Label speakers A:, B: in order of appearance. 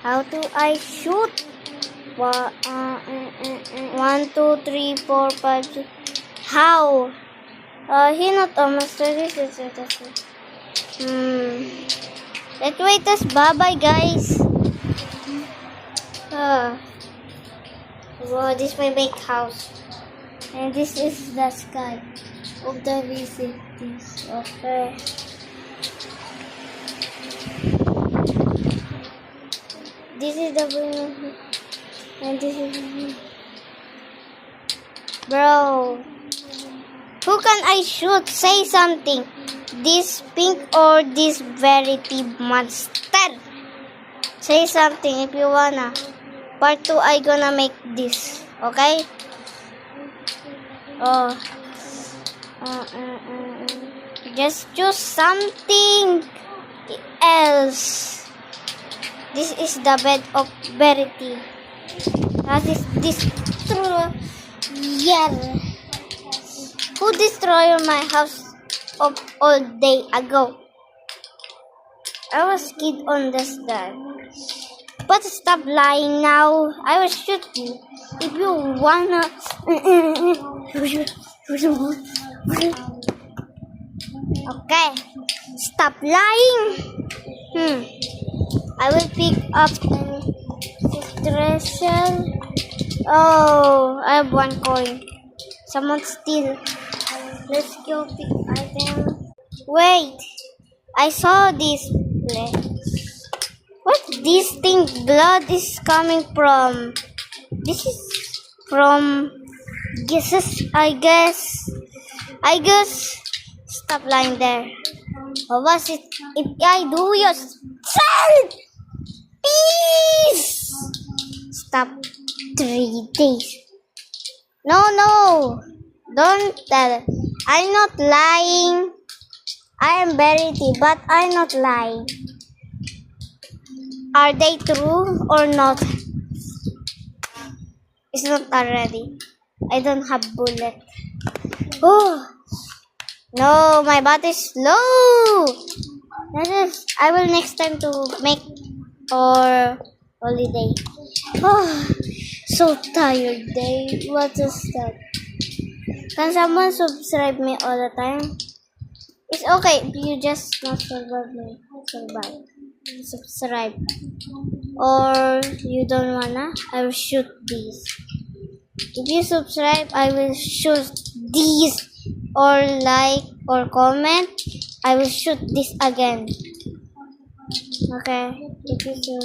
A: How do I shoot? 1, 2, 3, 4, 5, 6. How? Hinot master this is it. Let's wait us. Bye guys. Wow, this is my big house. And this is the sky of the cities. Okay. This is the and this is bro. Who can I shoot? Say something. This pink or this verity monster? Say something if you wanna. Part 2 I gonna make this. Okay? Just choose something else. This is the bed of verity. That is destroy. Yeah. Who destroyed my house of all day ago? I was kid on the start. But stop lying now. I will shoot you if you wanna. Okay. Stop lying. I will pick up treasure. Oh, I have 1 coin. Someone steal. Let's go pick item. Wait, I saw this place. What this thing? Blood is coming from. This is from. I guess. Stop lying there. What was it? If I do yourself. Peace! Stop 3 days. No. Don't tell. I'm not lying. I am verity, but I'm not lying. Are they true or not? It's not already. I don't have bullet. Oh. No, my body is low. I will next time to make or holiday. Oh, so tired day. What is that? Can someone subscribe me all the time? It's okay if you just not survive. Subscribe. Or you don't wanna? I will shoot these. If you subscribe, I will shoot these. Or like or comment, I will shoot this again. Okay. If you